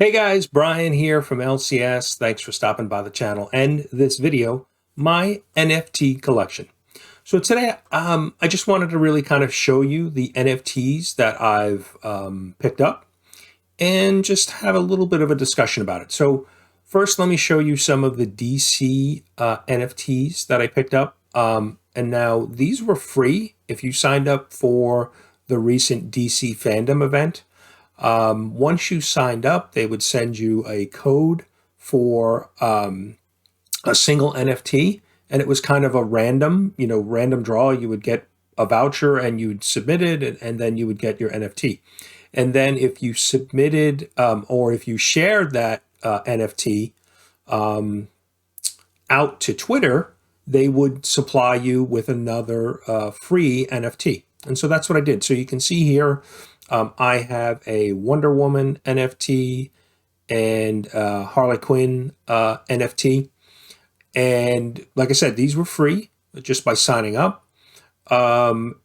Hey guys, Brian here from LCS. Thanks for stopping by the channel and this video, my NFT collection. So today, I just wanted to really kind of show you the NFTs that I've picked up and just have a little bit of a discussion about it. So first, let me show you some of the DC NFTs that I picked up. And now these were free if you signed up for the recent DC fandom event. Once you signed up, they would send you a code for a single NFT, and it was kind of a random draw. You would get a voucher and you'd submit it, and then you would get your NFT. And then if you submitted or if you shared that NFT out to Twitter, they would supply you with another free NFT. And so that's what I did. So you can see here, I have a Wonder Woman NFT and Harley Quinn NFT. And like I said, these were free just by signing up. And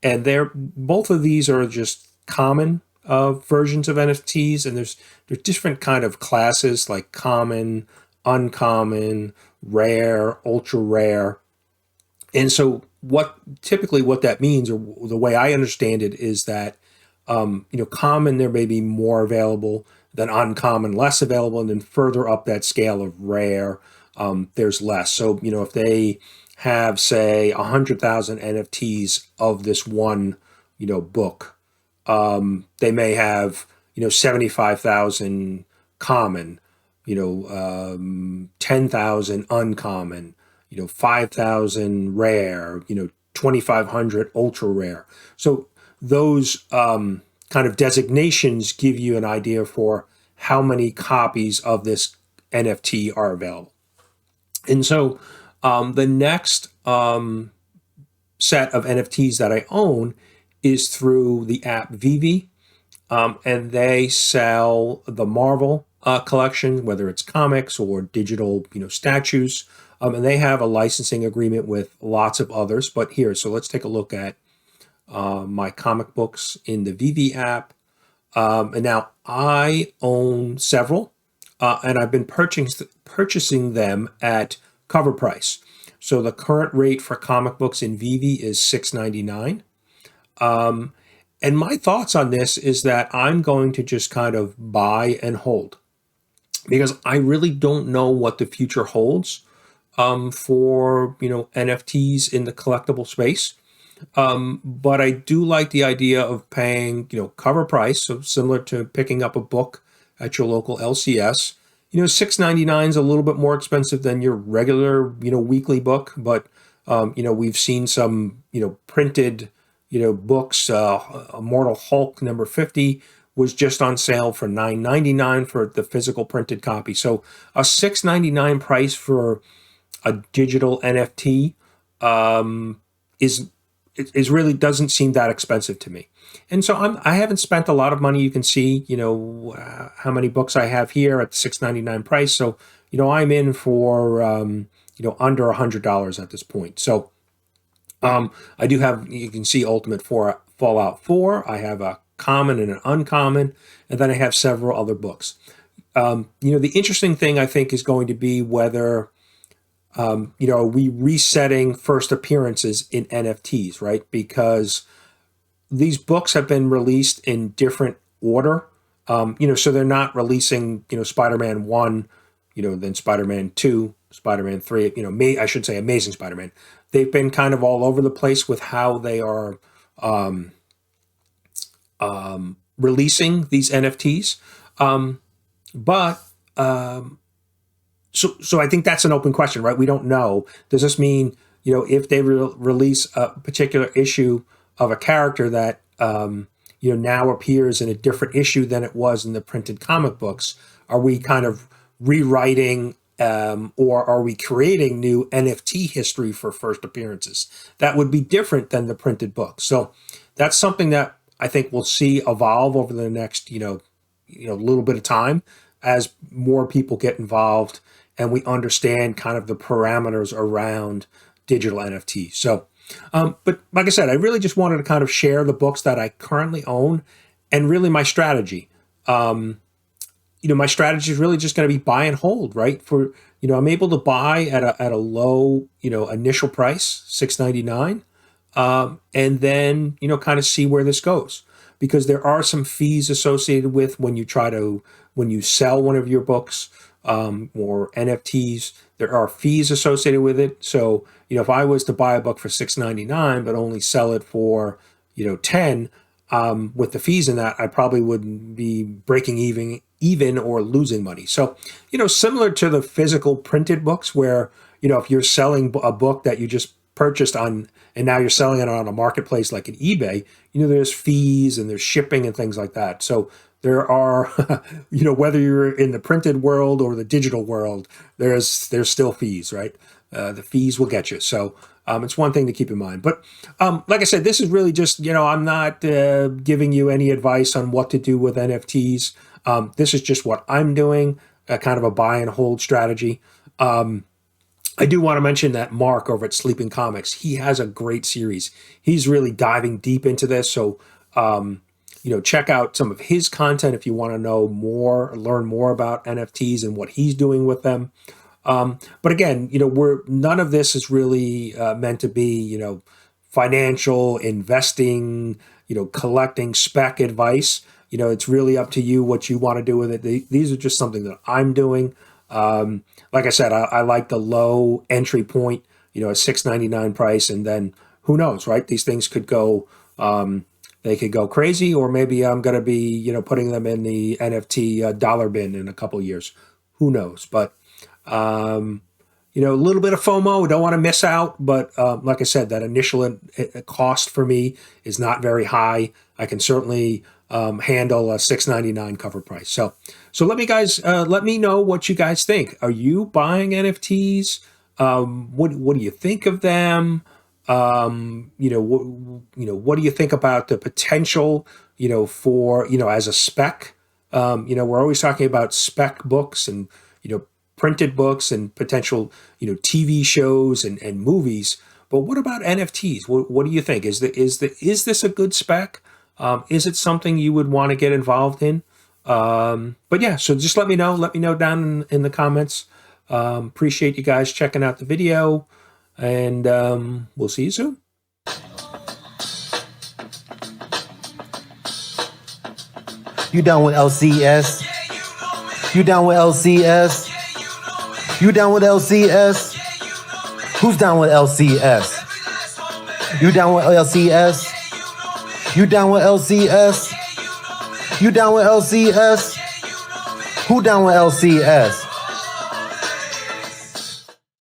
both of these are just common versions of NFTs. And there's different kind of classes like common, uncommon, rare, ultra rare. And so typically what that means, or the way I understand it, is that common, there may be more available than uncommon, less available, and then further up that scale of rare, there's less. So, if they have, say, 100,000 NFTs of this one, book, they may have, 75,000 common, 10,000 uncommon, 5,000 rare, 2,500 ultra rare. So those kind of designations give you an idea for how many copies of this NFT are available. And so the next set of NFTs that I own is through the app Vivi, and they sell the Marvel collection, whether it's comics or digital, statues, and they have a licensing agreement with lots of others. But here, so let's take a look at my comic books in the Vivi app. And now I own several, and I've been purchasing them at cover price. So the current rate for comic books in Vivi is $6.99. And my thoughts on this is that I'm going to just kind of buy and hold, because I really don't know what the future holds for NFTs in the collectible space. But I do like the idea of paying, cover price, so similar to picking up a book at your local LCS. $6.99 is a little bit more expensive than your regular, weekly book, but we've seen some, printed, books. Immortal Hulk number 50 was just on sale for $9.99 for the physical printed copy. So a $6.99 price for a digital NFT is really doesn't seem that expensive to me. And so I haven't spent a lot of money. You can see, how many books I have here at the $6.99 price. So, I'm in for, under $100 at this point. So I do have, you can see Ultimate Fallout 4. I have a common and an uncommon, and then I have several other books. The interesting thing I think is going to be whether are we resetting first appearances in NFTs, right? Because these books have been released in different order. So they're not releasing, Spider-Man 1, then Spider-Man 2, Spider-Man 3, I should say Amazing Spider-Man. They've been kind of all over the place with how they are releasing these NFTs. So I think that's an open question, right? We don't know. Does this mean, if they release a particular issue of a character that, now appears in a different issue than it was in the printed comic books, are we kind of rewriting or are we creating new NFT history for first appearances? That would be different than the printed book. So that's something that I think we'll see evolve over the next, little bit of time as more people get involved and we understand kind of the parameters around digital NFTs. So, but like I said, I really just wanted to kind of share the books that I currently own and really my strategy. my strategy is really just going to be buy and hold, right? I'm able to buy at a low, initial price, $6.99, and then, kind of see where this goes, because there are some fees associated with when you sell one of your books, or NFTs. There are fees associated with it. So, if I was to buy a book for $6.99 but only sell it for, 10, with the fees in that, I probably wouldn't be breaking even or losing money. So, similar to the physical printed books where, if you're selling a book that you just purchased on, and now you're selling it on a marketplace like an eBay, there's fees and there's shipping and things like that. So there are, whether you're in the printed world or the digital world, there's still fees, right? The fees will get you. So it's one thing to keep in mind. But like I said, this is really just, I'm not giving you any advice on what to do with NFTs. This is just what I'm doing, kind of a buy and hold strategy. I do want to mention that Mark over at Sleeping Comics, he has a great series. He's really diving deep into this. So, check out some of his content if you want to know more, learn more about NFTs and what he's doing with them. But again, none of this is really meant to be, financial investing, collecting spec advice. It's really up to you what you want to do with it. These are just something that I'm doing. Like I said, I like the low entry point, a $6.99 price, and then who knows, right? These things could go, they could go crazy, or maybe I'm going to be, putting them in the NFT dollar bin in a couple of years. Who knows? But, a little bit of FOMO, don't want to miss out. But like I said, that initial cost for me is not very high. I can certainly handle a $6.99 cover price. So let me know what you guys think. Are you buying NFTs? What do you think of them? What do you think about the potential, for, as a spec? We're always talking about spec books and, printed books and potential, TV shows and movies. But what about NFTs? What do you think? Is this a good spec? Is it something you would want to get involved in? But yeah, so just let me know. Let me know down in the comments. Appreciate you guys checking out the video, and we'll see you soon. You down with LCS? You down with LCS? You down with LCS? Who's down with LCS? You down with LCS? You down with LCS? You down with LCS? Who down with LCS?